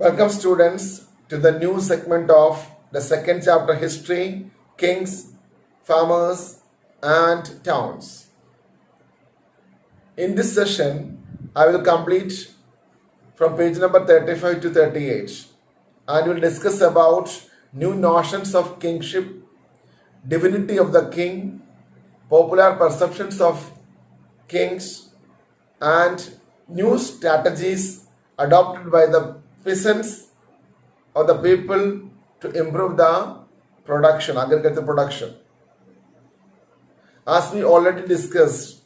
Welcome, students, to the new segment of the second chapter History, Kings, Farmers, and Towns. In this session, I will complete from page number 35 to 38 and will discuss about new notions of kingship, divinity of the king, popular perceptions of kings, and new strategies adopted by the peasants or the people to improve the production, agricultural production. As we already discussed,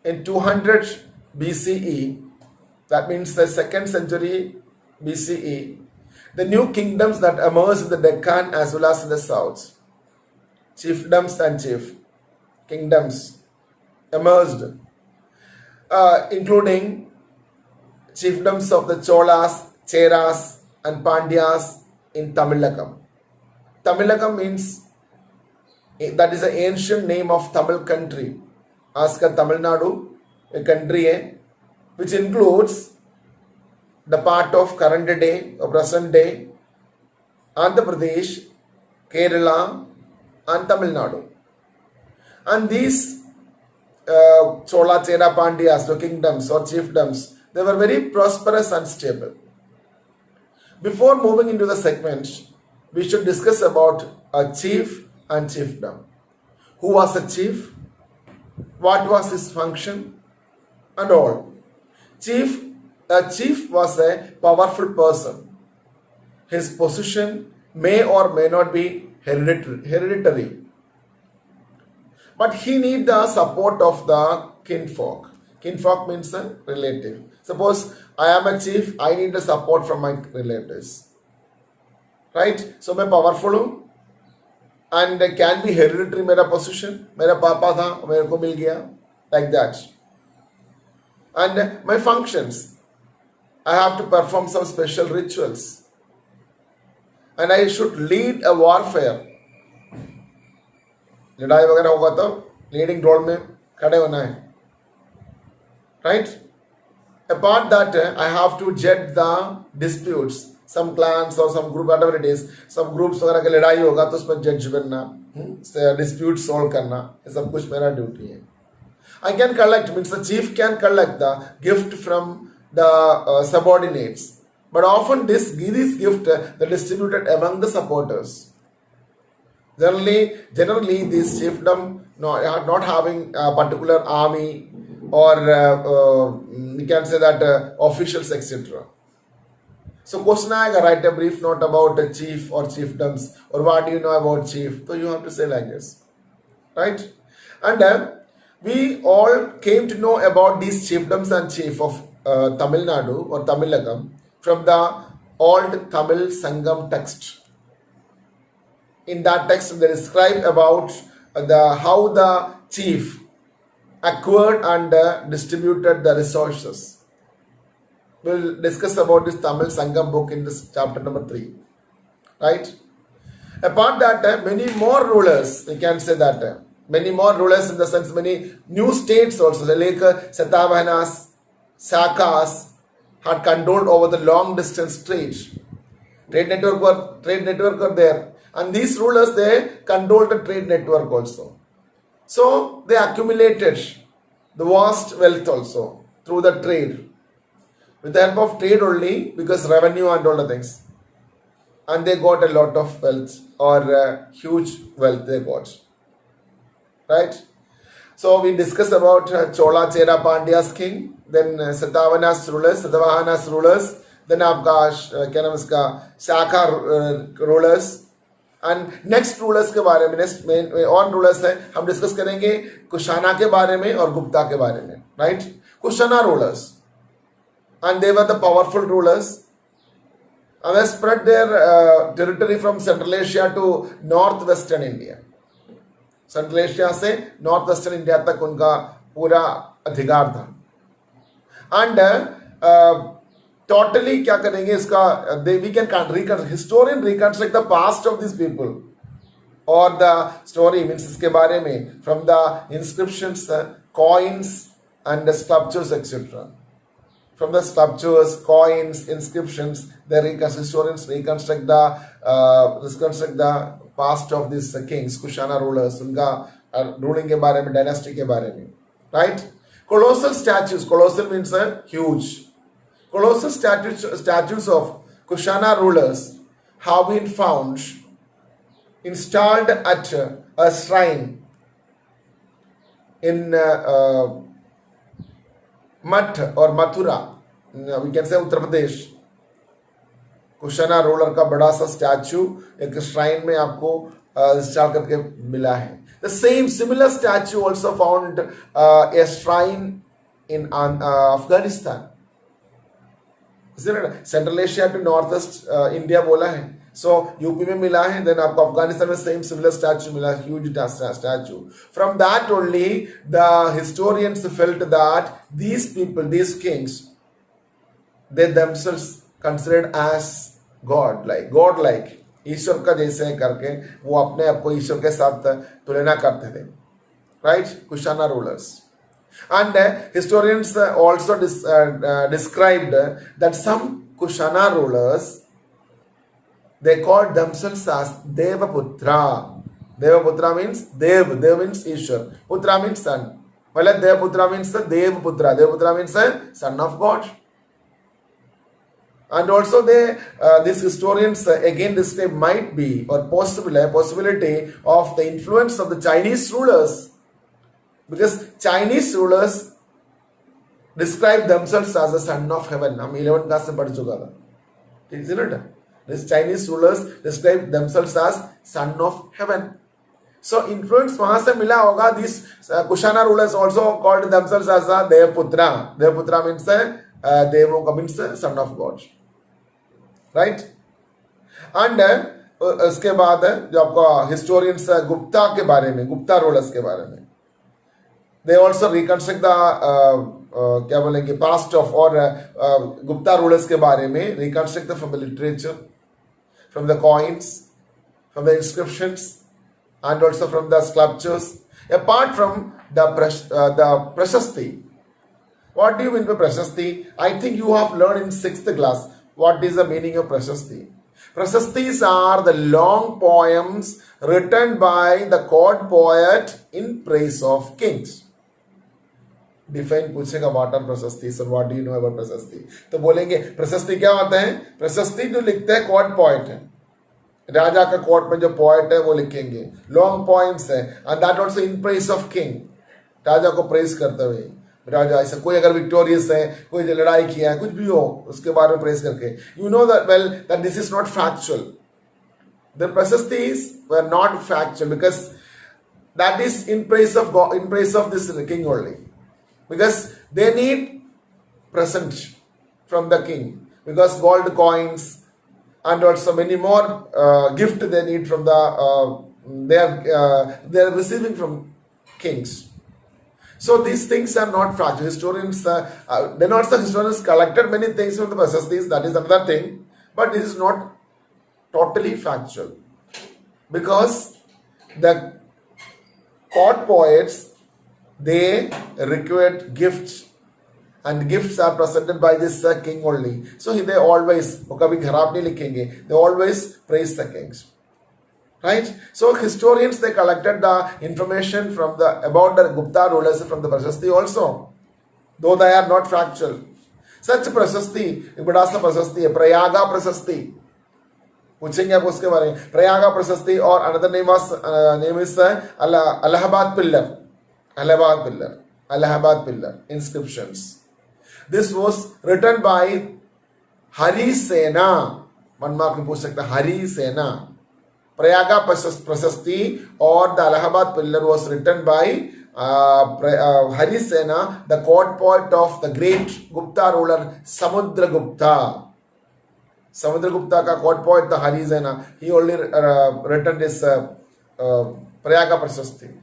in 200 BCE, that means the second century BCE, the new kingdoms that emerged in the Deccan as well as in the south, chiefdoms and chief kingdoms emerged, including chiefdoms of the Cholas, Cheras, and Pandyas in Tamilakam. Tamilakam means that is the ancient name of Tamil country. Ask Tamil Nadu, a country which includes the part of current day or present day, Andhra Pradesh, Kerala, and Tamil Nadu. And these Chola, Chera, Pandyas, the kingdoms or chiefdoms, they were very prosperous and stable. Before moving into the segment, we should discuss about a chief and chiefdom. Who was a chief? What was his function? And all. A chief was a powerful person. His position may or may not be hereditary. But he needs the support of the kinfolk. Kinfolk means a relative. Suppose I am a chief, I need the support from my relatives. Right? So मैं powerful हूँ and can be hereditary मेरा position. मेरा पापा था, मेरे को मिल गया. Like that. And my functions. I have to perform some special rituals. And I should lead a warfare. लड़ाई वगैरह होगा तो लीडिंग रोल में खड़े होना है. Right? Apart that, I have to judge the disputes. Some clans or some group, whatever it is, some groups वगैरह की लड़ाई होगा तो उसमें जज बनना, dispute solve करना, ये सब कुछ मेरा ड्यूटी है. I can collect, means the chief can collect the gift from the subordinates. But often this gift they distributed among the supporters. Generally, this chiefdom not having a particular army or we can say that officials, etc. So question aayega, write a brief note about a chief or chiefdoms, or what do you know about chief? So you have to say like this, right? And we all came to know about these chiefdoms and chief of Tamil Nadu or Tamilakam from the old Tamil Sangam text. In that text, they describe about how the chief acquired and distributed the resources. We'll discuss about this Tamil Sangam book in this chapter number 3. Right? Apart that, many more rulers, we can say that, many more rulers in the sense, many new states also, like Satavahanas, Sakas, had controlled over the long distance trade. Trade network were there. And these rulers, they controlled the trade network also. So they accumulated the vast wealth also through the trade. With the help of trade only, because revenue and all the things. And they got a lot of wealth or huge wealth they got. Right? So we discussed about Chola, Chera, Pandya's king, then Satavahanas rulers, then आपका Shaka rulers. And next rulers के बारे में, next main और rulers है, हम discuss करेंगे कुशाना के बारे में और गुप्ता के बारे में, right? Kushana rulers, and they were the powerful rulers, and they spread their territory from Central Asia to northwestern India. Central Asia से northwestern India तक उनका पूरा अधिकार था. And totally क्या करेंगे इसका, we can historian reconstruct the past of these people or the story means इसके बारे में from the inscriptions, coins and the sculptures, etc. from the sculptures, coins, inscriptions, historians reconstruct the past of these kings, Kushana rulers, उनका ruling के बारे में, dynasty के बारे में, right? Colossal statues, colossal means huge. Colossal statues of Kushana rulers have been found installed at a shrine in मठ और Mathura, we can say Uttar Pradesh. Kushana ruler का बड़ा सा स्टैचू एक श्राइन में आपको इंस्टॉल करके मिला है. The same similar statue also found a shrine in Afghanistan. Central Asia to north east India बोला है, सो यूपी में मिला है, देन आपको अफगानिस्तान में सेम सिमिलर स्टैचू मिला, huge statue. From that only the historians felt that these people, these Kings, they themselves considered as God like ईश्वर का जैसे करके वो अपने आप को ईश्वर के साथ तुलना करते थे, right? Kushana rulers. And historians also described that some Kushana rulers, they called themselves as Devaputra. Devaputra means Dev means Ishwar, Putra means son. Well, Devaputra means the Devaputra. Devaputra means the son of God. And also these historians again describe might be or possibility of the influence of the Chinese rulers. Because Chinese rulers describe themselves as a son of heaven. हम 11th class में पढ़ चुका था, isn't it? These Chinese rulers describe themselves as son of heaven. So influence वहाँ से मिला होगा. These Kushana rulers also called themselves as a Devaputra. Devaputra means Devo means son of God, right? And उसके बाद जो आपका historians Gupta के बारे में, गुप्ता rulers के बारे में, they also reconstruct the क्या बोलेंगे past of or Gupta rulers के बारे में reconstruct from the literature, from the coins, from the inscriptions, and also from the sculptures, apart from the prashasti. What do you mean by prashasti? I think you have learned in 6th class what is the meaning of prashasti. Prashastis are the long poems written by the court poet in praise of kings. Define पूछेगा what are प्रशस्ति, sir what do you know about प्रशस्ति, तो बोलेंगे प्रशस्ति क्या होता है. प्रशस्ति जो लिखते हैं कोर्ट पोएट है, राजा का कोर्ट में जो पोएट है वो लिखेंगे लॉन्ग पोएम्स है, and that also in praise of king, राजा को प्रेज करते हुए. राजा ऐसा कोई अगर विक्टोरियस है, कोई लड़ाई किया है, कुछ भी हो उसके बारे में प्रेज करके. You know that well that this is not factual. The प्रशस्तिस were not factual because that is in praise of God, in praise of this king only. Because they need present from the king, because gold coins and also many more gift they need from the they are receiving from kings. So these things are not factual. Historians then also historians collected many things from the prashastis, that is another thing, but it is not totally factual, because the court poets, they required gifts, and gifts are presented by this king only. So they always, वो कभी खराब नहीं लिखेंगे, they always praise the kings, right? So historians, they collected the information from the about the Gupta rulers from the prashasti also, though they are not factual. Such prashasti, एक बड़ा सा प्रशस्ति है प्रयागा प्रशस्ति, पूछेंगे आप उसके बारे में. प्रयागा प्रशस्ति और another name is Allahabad pillar. Allahabad pillar inscriptions. This was written by Hari Sena. One mark में पूछ सकता है Hari Sena. Prayaga Prashasti or the Allahabad pillar was written by Hari Sena, the court poet of the great Gupta ruler Samudra Gupta. Samudra Gupta का court poet the Hari Sena. He only written this Prayaga Prashasti,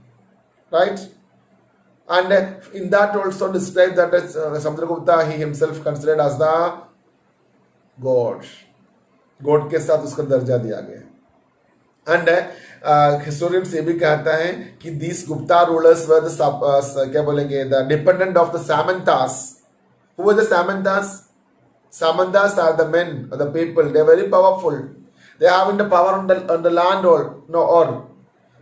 right? And in that also described that Samudragupta, he himself considered as the God. God के साथ उसका दर्जा दिया गया. And historians ये भी कहता है कि these Gupta rulers were the क्या बोलेंगे the dependent of the Samantas. Who are the Samantas? Samantas are the men or the people. They are very powerful. They are having the power on the land all,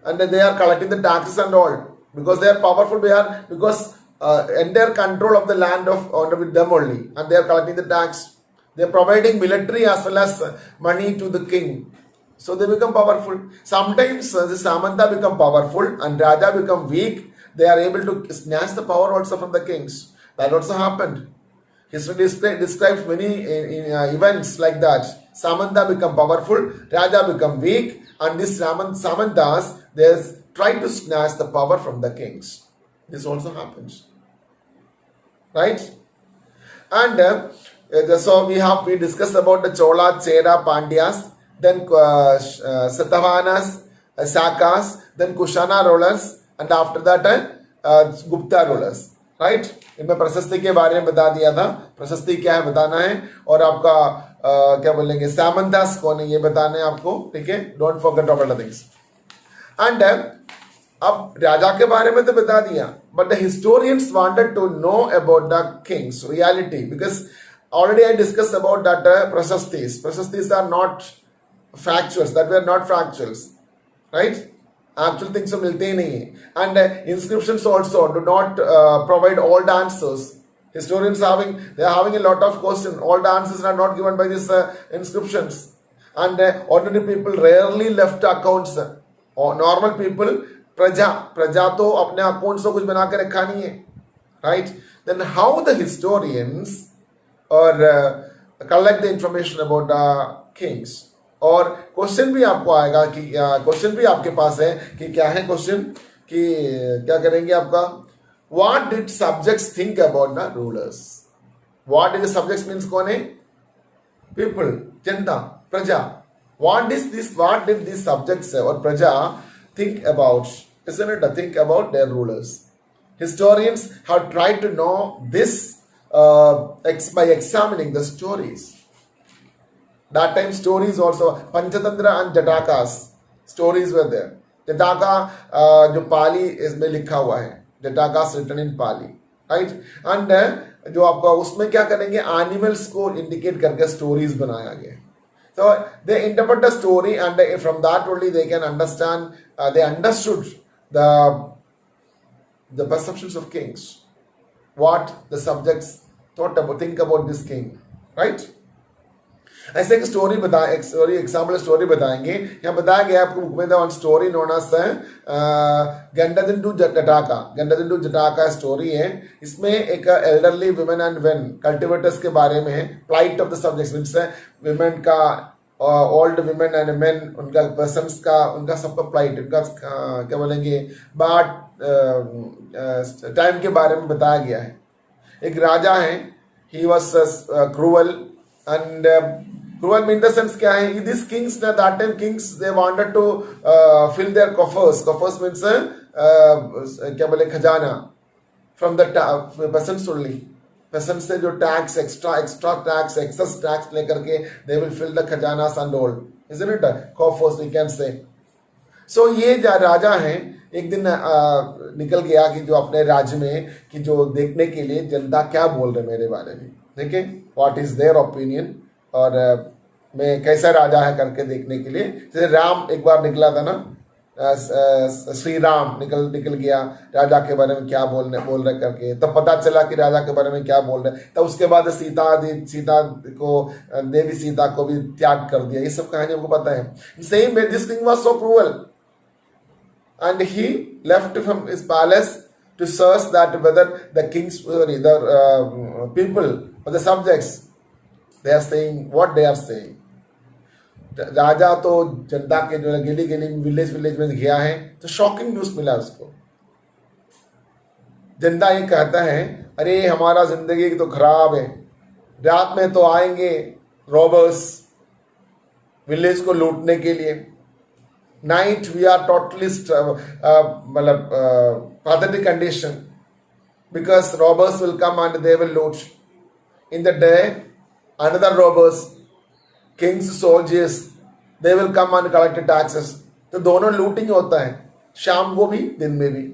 and they are collecting the taxes and all because they are powerful. They are because entire control of the land with them only, and they are collecting the tax. They are providing military as well as money to the king. So they become powerful. Sometimes the Samanta become powerful and Raja become weak. They are able to snatch the power also from the kings. That also happened. History describes many events like that. Samanta become powerful, Raja become weak, and these Samantas, they try to snatch the power from the kings. This also happens. Right? And so we discussed about the Chola, Chera, Pandyas, then Satavahanas, Sakas, then Kushana rulers, and after that Gupta rulers. Right इनमें प्रशस्ति के बारे में बता दिया था. प्रशस्ति क्या है बताना है, और आपका क्या बोलेंगे सामंतास कौन है ये बताना है आपको. ठीक है, don't forget all the things. And अब राजा के बारे में तो बता दिया, but the historians wanted to know about the king's reality, because already I discussed about that prasastis are not factuals, that were not factuals, right? Actual things तो मिलते ही नहीं है. And inscriptions also do not provide all the answers. Historians they are having a lot of questions. All the answers are not given by these inscriptions. And ordinary people rarely left accounts. Or normal people, प्रजा तो अपने accounts को कुछ बना के रखा नहीं है, right? Then how the historians or collect the information about the kings? और क्वेश्चन भी आपको आएगा कि क्वेश्चन भी आपके पास है कि क्या है क्वेश्चन कि क्या करेंगे आपका, what did subjects think about the rulers. What did the subjects means कौन है, पीपल, जनता, प्रजा. व्हाट डिड दिस सब्जेक्ट्स और प्रजा think about, isn't it, think about their rulers. Historians have tried to know this by examining the stories. That time stories also, Panchatantra and Jatakas stories were there. Jataka जो पाली इसमें लिखा हुआ है, Jatakas written in Pali, right? And जो आपका उसमें क्या करेंगे, एनिमल्स को इंडिकेट करके स्टोरीज बनाया गया. So they interpret the story and from that only they can understand, they understood the perceptions of kings, what the subjects thought about, think about this king, right? ऐसे एक story example story बताएंगे. यहाँ बताया गया आपको book में the one story known as Gandatindu Jataka. Gandatindu Jataka story है. इसमें एक elderly women and when cultivators के बारे में है. Plight of the subjects means women का, ओल्ड वुमेन एंड मेन, उनका पर्सन्स का, उनका सबका प्लाइट, उनका क्या बोलेंगे बाट टाइम के बारे में बताया गया है. एक राजा है, he was cruel and cruel in the sense क्या है, these kings that time kings they wanted to fill their coffers means क्या बोले खजाना from the peasants only. peasants से जो tax extra tax excess tax लेकर के they will fill the खजानास and all, isn't it, coffers we can say. So ये राजा है, एक दिन निकल गया कि जो अपने राज्य में कि जो देखने के लिए जनता क्या बोल रहे मेरे बारे में, देखें व्हाट इज देयर ओपिनियन, और मैं कैसा राजा है करके देखने के लिए. जैसे राम एक बार निकला था ना, श्री राम निकल गया राजा के बारे में क्या बोल रहे करके, तब पता चला कि राजा के बारे में क्या बोल रहे. तब उसके बाद सीता को, देवी सीता को भी त्याग कर दिया. ये सब कहानी हमको पता है. Same way this king was so cruel and he left from his palace to search that whether the kings, the people or the subjects, they are saying what they are saying. राजा तो जनता के जो गली village में गया है तो shocking news मिला उसको. जनता ये कहता है अरे हमारा जिंदगी तो खराब है, रात में तो आएंगे रॉबर्स विलेज को लूटने के लिए. Night we are totally pathetic condition because robbers will come and they will loot. In the day another robbers, king's soldiers, they will come and collect taxes. तो दोनों लूटिंग होता है, शाम को भी दिन में भी.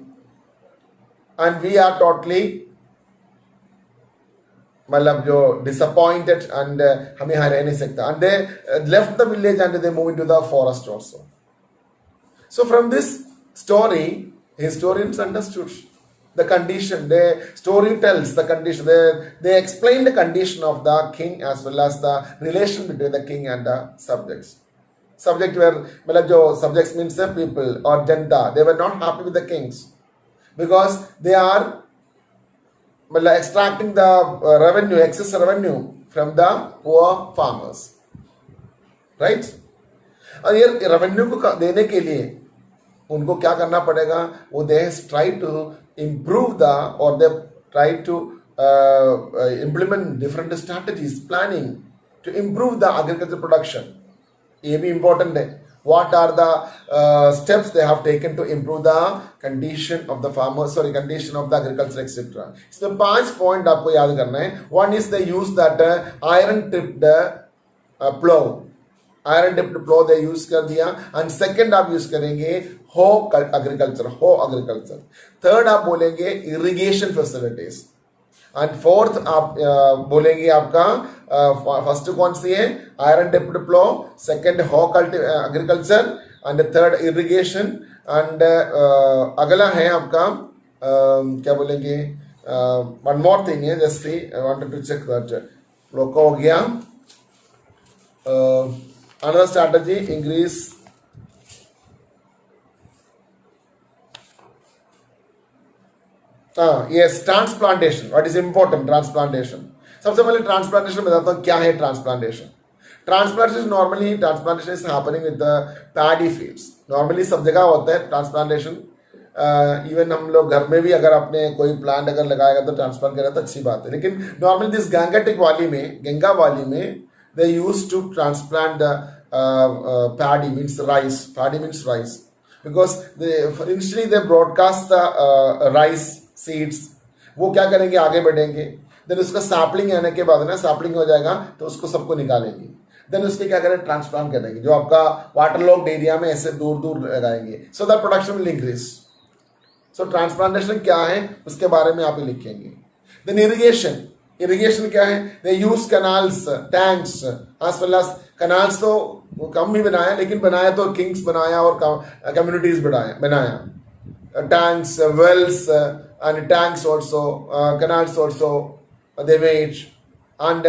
And we are totally मतलब जो disappointed and हमें यहाँ रह नहीं सकता, and they left the village and they moved into the forest also. So from this story, historians understood the condition. The story tells the condition. They explain the condition of the king as well as the relation between the king and the subjects. Subject were, मतलब जो subjects means the people or Janata. They were not happy with the kings because they are मतलब extracting the revenue, excess revenue from the poor farmers, right? और ये revenue को देने के लिए उनको क्या करना पड़ेगा, वो they try to improve the और they try to implement different strategies planning to improve the agriculture production. ये भी इंपॉर्टेंट है. What are the steps they have taken to improve the condition of the farmers, condition of the agriculture, etc. इसमें 5 point आपको याद करना है. One is they use that iron tipped plow. Iron tipped plough they use कर दिया. And second आप use करेंगे हो एग्रीकल्चर. थर्ड आप बोलेंगे इरिगेशन फैसिलिटीज. एंड फोर्थ आप बोलेंगे आपका फर्स्ट कौन सी है, iron tipped plough, second hoe agriculture and third irrigation. And अगला है आपका क्या बोलेंगे, वन मोर थिंग है, just see I wanted to check that. Plough का हो गया. Another strategy, increase yes, transplantation. What is important? Transplantation. सबसे पहले ट्रांसप्लांटेशन बताता हूँ क्या है transplantation. Transplantation is happening with the paddy fields. Normally सब जगह होता है ट्रांसप्लांटेशन. इवन हम लोग घर में भी अगर आपने कोई प्लांट अगर लगाएगा तो ट्रांसप्लांट करेगा तो अच्छी बात है. लेकिन नॉर्मली दिस गंगा वाली में they used to transplant the paddy means rice because initially they broadcast the rice seeds. वो क्या करेंगे, आगे बढ़ेंगे. देन उसका सैपलिंग आने के बाद ना, सैपलिंग हो जाएगा तो उसको सबको निकालेंगे. देन उसके क्या करें, ट्रांसप्लांट करेंगे जो आपका वाटर लॉक्ड एरिया में ऐसे दूर दूर लगाएंगे. So the production will increase. So transplantation क्या है उसके बारे में आप ही लिखेंगे. देन इरिगेशन क्या है, they use canals, tanks as well as canals. तो कम भी बनाया, लेकिन बनाया तो किंग्स बनाया और कम्युनिटीज बनाया. Tanks, wells and tanks also, canals also they made. And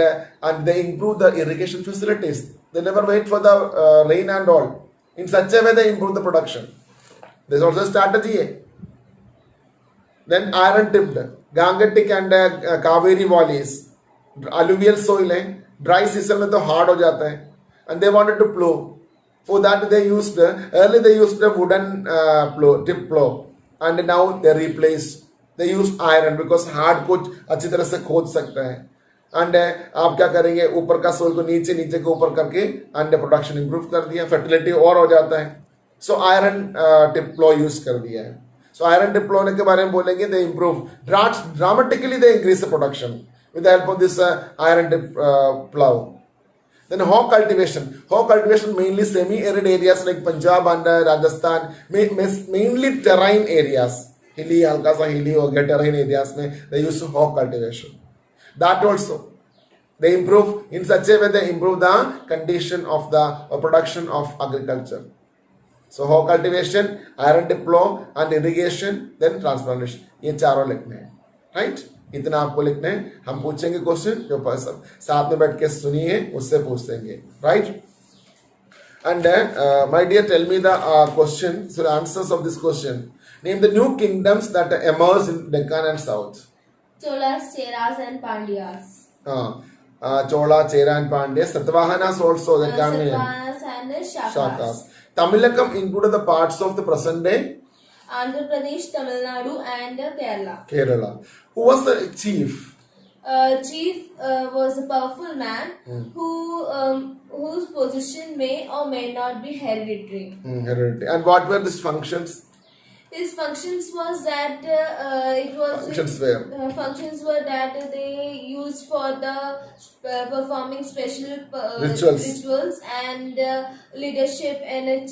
they improve the irrigation facilities. They never wait for the rain and all. In such a way they improve the production. There's also a strategy. Then iron tipped, Gangetic and Kaveri valleys, alluvial soil है, dry season में तो hard हो जाता है. And they wanted to plow. For that they used a wooden tip plow, and now they replaced. They used iron because hard को अच्छी तरह से खोद सकता है. एंड आप क्या करेंगे, ऊपर का सोल को नीचे के ऊपर करके एंड प्रोडक्शन इंप्रूव कर दिया, फर्टिलिटी और हो जाता है. सो आयरन टिप प्लो यूज कर दिया है. सो आयरन टिप प्लो के बारे में बोलेंगे, they improve dramatically, they increase the production with the help of this iron tip plough. Then hog cultivation mainly semi-arid areas like Punjab and Rajasthan, mainly terrain areas, hilly, हल्का सा hilly हो गया, terrain areas में they use hog cultivation. That also they improve in such a way, they improve the condition of the production of agriculture. So hog cultivation, iron dip plow and irrigation, then transplantation. ये चारों लिखने हैं, right? इतना आपको लिखना है. हम पूछेंगे क्वेश्चन, जो साथ में बैठ के सुनिए उससे पूछ देंगे, right? And my dear, tell me the question, so the answers of this question. Name the new kingdoms that emerged in Deccan and South. Cholas, Cheras and Pandyas. Chola, Chera and Pandya. Satavahanas also, the Satavahanas and the Shakas. Tamilakam included the parts of the present day Andhra Pradesh, Tamil Nadu and Kerala. Who was the chief? Chief was a powerful man whose position may or may not be hereditary. Hereditary. And what were his functions? His functions was that functions were that they used for the performing special rituals and leadership in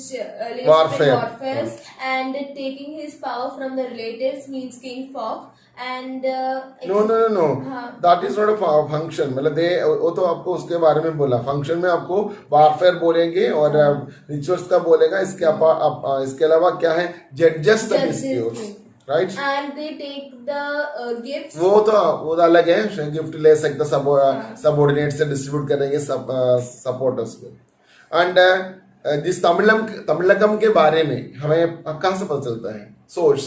warfares, and taking his power from the relatives means King Fog, and No. हाँ. That is not a function. मतलब दे वो तो आपको उसके बारे में बोला. Function में आपको वारफेयर बोलेंगे और रिचुअल्स का बोलेगा. इसके अलावा क्या है? जजेस the disputes, right? and they take the gifts. वो तो अलग है. गिफ्ट ले सकते, सबऑर्डिनेट से डिस्ट्रीब्यूट करेंगे सपोर्टर्स को. एंड जिस तमिलकम के बारे में हमें कहाँ से पता चलता है? सोर्स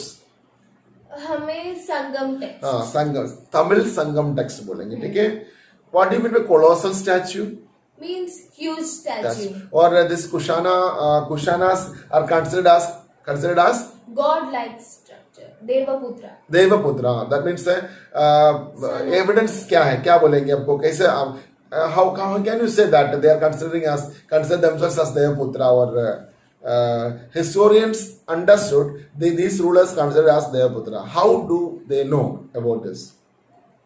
हमें संगम टेक्स्ट. हाँ, संगम, तमिल संगम टेक्स्ट बोलेंगे. ठीक है. What do you mean by colossal statue? means huge statue. और this Kushanas are considered as God like structure. Devaputra. देवपुत्र. दैट मीन्स एविडेंस क्या है? क्या बोलेंगे आपको? कैसे how can you say that they are consider themselves as Devaputra? Or historians understood these rulers considered as Devaputra. How do they know about this?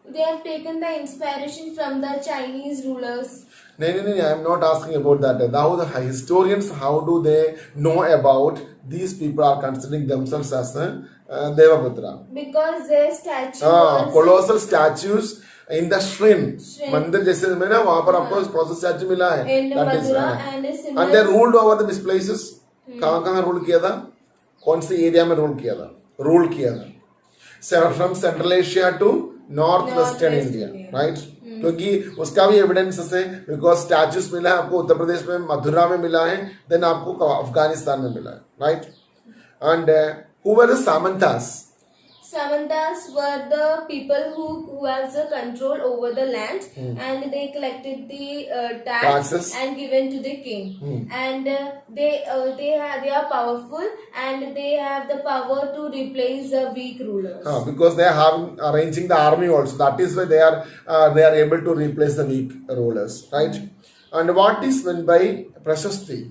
They have taken the inspiration from the Chinese rulers. No, I am not asking about that. Now the historians, how do they know about these people are considering themselves as Devaputra? Because their statue Colossal statues in the shrine. मंदिर जैसे में ना वहाँ पर आपको colossal statue मिला है. in Madura and a similar. And they ruled over these places. कहाँ रूल किया था? कौन सी एरिया में रूल किया था? From Central Asia to Northwestern India, right? क्योंकि उसका भी एविडेंस है. बिकॉज स्टैचूज मिला है आपको उत्तर प्रदेश में, मथुरा में मिला है, देन आपको अफगानिस्तान में मिला है, right? And who were the samantas? Samantas were the people who has the control over the land, and they collected the taxes and given to the king. And they are powerful, and they have the power to replace the weak rulers. Because they are arranging the army also. That is why they are able to replace the weak rulers, right? And what is meant by Prashasti?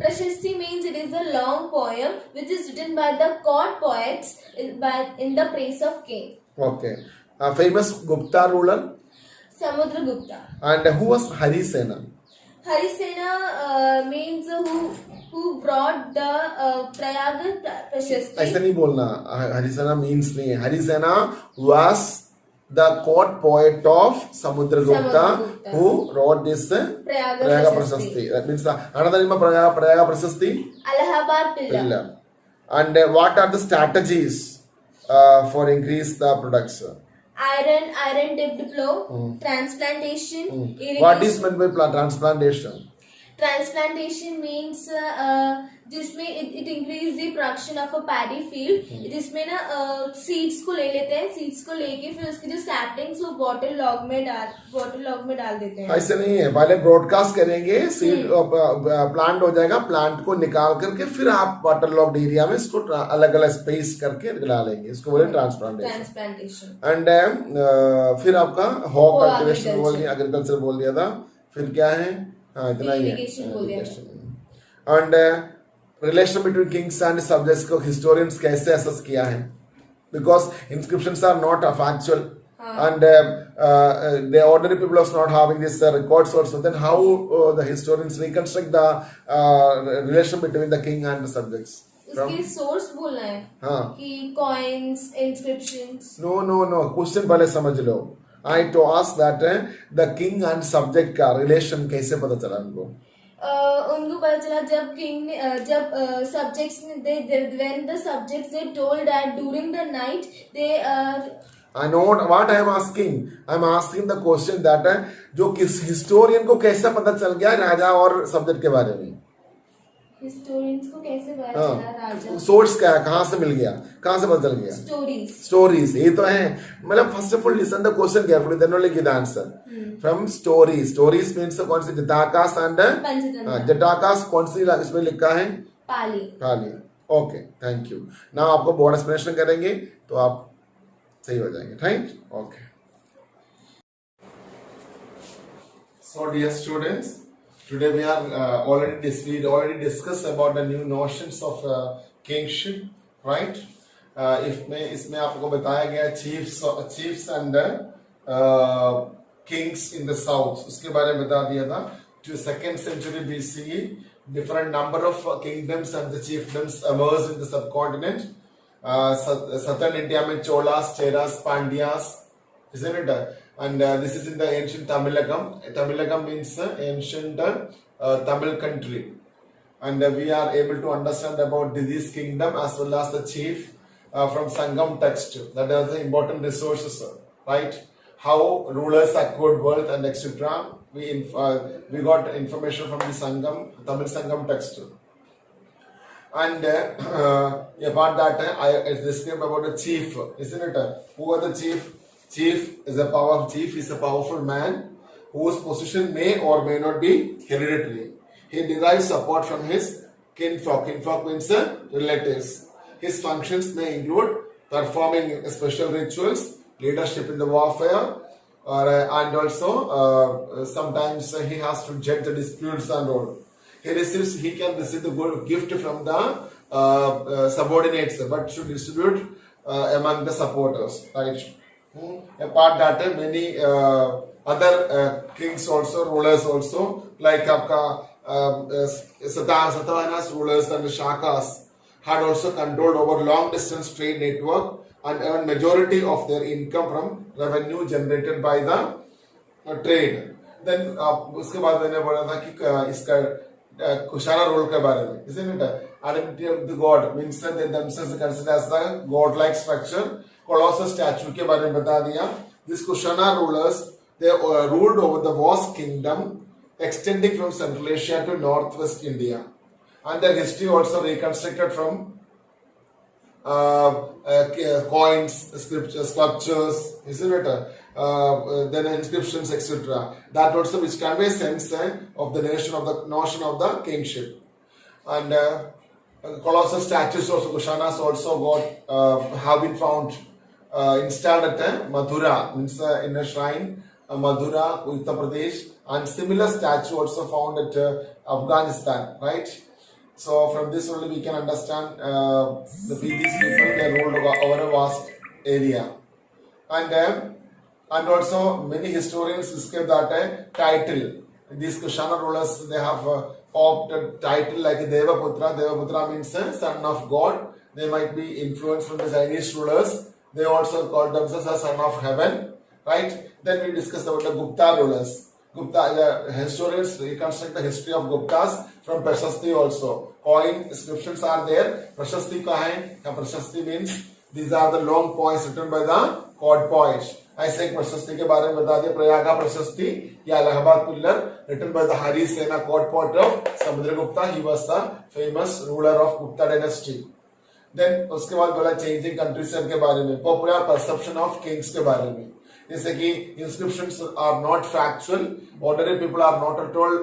Prashasti means it is a long poem which is written by the court poets in the praise of king. Okay. Famous Gupta ruler? Samudragupta. And who was Harisena? Harisena means who brought the Prayag Prashasti. ऐसा नहीं बोलना. Harisena means नहीं. Harisena was the court poet of Samudragupta who wrote this Prayaga Prashasti. That means another name of Prayaga Prashasti? Allahabad Pillar. And what are the strategies for increase the production? Iron dipped plow, transplantation, irrigation. What is meant by transplantation? Transplantation means जिसमें it increase the production of a paddy field. जिसमें ना seeds को ले लेते हैं, seeds को लेके फिर उसकी जो saplings वो water log में डाल देते हैं. ऐसे नहीं है. पहले broadcast करेंगे, seed plant हो जाएगा, plant को निकाल करके फिर आप water logged area में इसको अलग-अलग space करके डालेंगे. इसको बोले transplantation. And फिर आपका hog cultivation बोल दिया, agriculture बोल दिया था. फिर क्या है? हाँ इतना ही है. And relation between kings and subjects को historians कैसे assess किया है? Because inscriptions are not factual, and the ordinary people are not having this records also. Then how the historians reconstruct the relation between the king and the subjects? उसके source बोलना है. हाँ. कि coins, inscriptions. No. Question पहले समझ लो. I to ask that the king and subject का relation कैसे पता चला उनको? उनको पता चला जब subjects when the subjects they told that during the night they I know what I am asking. I am asking the question that जो किस historian को कैसे पता चल गया राजा और subject के बारे में? Historians को कैसे पता चला राजा? Source क्या है? कहाँ से मिल गया? कहाँ से पता चल गया? Stories. ये तो है. मतलब first of all listen the question carefully, then only give the answer. From stories. Stories means कौन सी? Jatakas and Jatakas कौन सी इसमें लिखा है? पाली. Okay, thank you. Now आपको board explanation करेंगे तो आप सही हो जाएंगे, right? Okay. So dear students, today we are already discussed about the new notions of kingship, right? इसमें आपको बताया गया chiefs and kings in the south. उसके बारे में बता दिया था. To 2nd century BCE, different number of kingdoms and the chiefdoms emerged in the subcontinent. southern India में Cholas, Cheras, Pandyas, isn't it? And this is in the ancient Tamilakam. Tamilakam means ancient Tamil country. And we are able to understand about this kingdom as well as the chief from Sangam text. That are the important resources, right? How rulers acquired wealth and etc. We got information from the Sangam, Tamil Sangam text. And about that, I described about the chief, isn't it? Who are the chief? Chief is a powerful man whose position may or may not be hereditary. He derives support from his kinfolk. Kinfolk means relatives. His functions may include performing special rituals, leadership in the warfare, and also sometimes he has to judge the disputes and all. He can receive the good gift from the subordinates, but should distribute among the supporters, right? Apart that, many other kings also, rulers also, like Satavahanas rulers and Shakas had also controlled over long distance trade network and earned majority of their income from revenue generated by the trade. Then उसके बाद मैंने बोला था कि इसका Kushana rule के बारे में, isn't it? Identity of the god means that they themselves considered as the god-like structure. Colossus statue के बारे में बता दिया. These Kushana rulers, they ruled over the vast kingdom extending from Central Asia to Northwest India, and their history also reconstructed from coins, sculptures, isn't it? Then inscriptions, etc. That also which convey sense of the notion of the kingship. And colossal statues of Kushanas also got have been found installed at Mathura, means in a shrine, Mathura, Uttar Pradesh, and similar statue also found at Afghanistan, right? So from this only we can understand these people, they ruled over a vast area. And also many historians describe that title. These Kushana rulers, they have opted title like Devaputra. Devaputra means son of God. They might be influenced from the Chinese rulers. They also called themselves as son of heaven, right? Then we discussed about the Gupta rulers. Gupta historians reconstruct the history of Guptas from Prashasti also. Coin inscriptions are there. Prashasti ka hai? Prashasti means these are the long points written by the court poets. ऐसे एक प्रशस्ति के बारे में बता दिया, प्रयागा प्रशस्ति या Allahabad pillar written by the Hari Sena court poet of Samudragupta. He was the famous ruler of Gupta dynasty. Then उसके बाद बोला changing countryside के बारे में, popular perception of kings के बारे में, जैसे कि inscriptions are not factual, ordinary people are not at all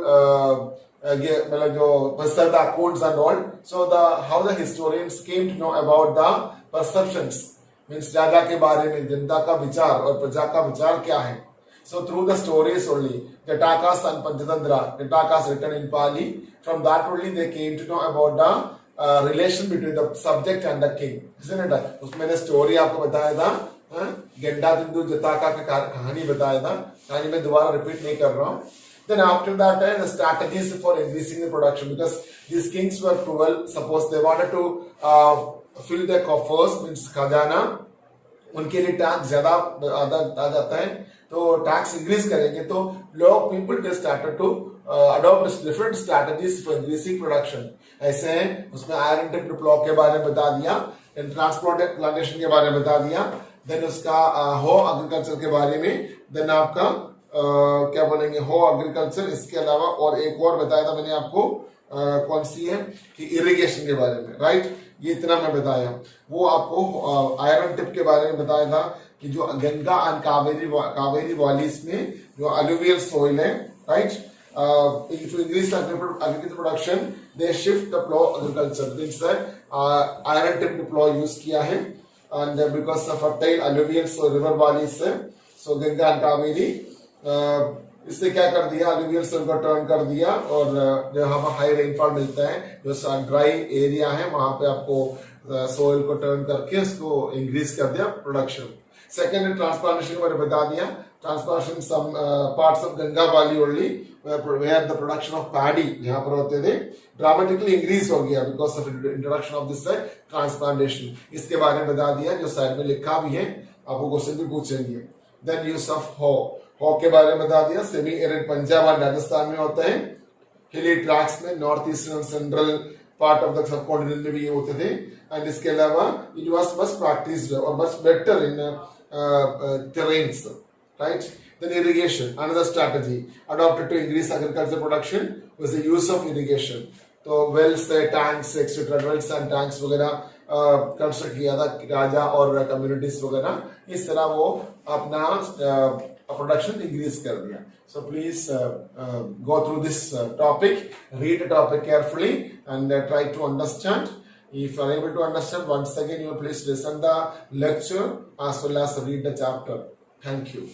मतलब जो preserved accounts and all. So how the historians came to know about the perceptions, means राजा के बारे में जनता का विचार और प्रजा का विचार क्या है. So through the stories only, Jatakas and Panchatantra, Jatakas written in Pali, from that only they came to know about the relation between the subject and the king, isn't it? उसमें ने story आपको बताया था, गेंडा बिंदु जताका की कहानी बताया था, कहानी में दोबारा repeat नहीं कर रहा हूँ. Then after that, the strategies for increasing the production, because these kings were cruel. Suppose they wanted to fill their coffers, means खजाना, उनके लिए टैक्स ज्यादा आ जाता है, तो टैक्स इंक्रीज करेंगे तो लोग people they started to adopt different strategies for increasing production. ऐसे हैं, उसमें आयरन टिप प्लॉग के बारे में बता दिया, ट्रांसपोर्ट प्लांटेशन के बारे में बता दिया, देन उसका हो एग्रीकल्चर के बारे में, देन आपका क्या बोलेंगे हो एग्रीकल्चर. इसके अलावा और एक और बताया था मैंने आपको, कौन सी है कि इरिगेशन के बारे में, राइट. ये इतना मैं बताया. वो आपको आयरन टिप के बारे में बताया था कि जो गंगा एंड कावेरी वैलीज में जो अलुवियल सोइल है, right, to increase agricultural production they shift the plow agriculture, means iron tip plow use किया है, and because of fertile alluvial so river valleys है, so गंगा एंड कावेरी, इससे क्या कर दिया, अलुवियल सोइल को टर्न कर दिया, और जहाँ पर हाई रेनफॉल मिलता है, जो ड्राई एरिया है, वहां पे आपको सोइल को टर्न करके उसको इंक्रीज कर दिया प्रोडक्शन. सेकेंड ट्रांसप्लांटेशन के बारे में बता दिया. Transplantation some parts of Ganga Valley only where the production of paddy यहाँ पर होते थे dramatically increase हो गया because of introduction of this transplantation. इसके बारे में बता दिया, जो साइड में लिखा भी है, आपको क्वेश्चन भी पूछेंगे. Then use of हो के बारे में बता दिया. सेमी एरिड पंजाब और राजस्थान में होता है, हिली ट्रैक्स में north east and central part of the sub continent में भी ये होते थे. एंड इसके अलावा इट वाज मच प्रैक्टिस्ड और much better in terrains, right? Then irrigation, another strategy adopted to increase agriculture production was the use of irrigation. तो wells, tanks, etc. wells and tanks वगैरह कंस्ट्रक्ट किया था राजा और communities वगैरह. इस तरह वो अपना प्रोडक्शन इंक्रीज कर दिया. So please go through this topic, read the topic carefully and try to understand. If you are able to understand, once again you please listen the lecture as well as read the chapter. Thank you.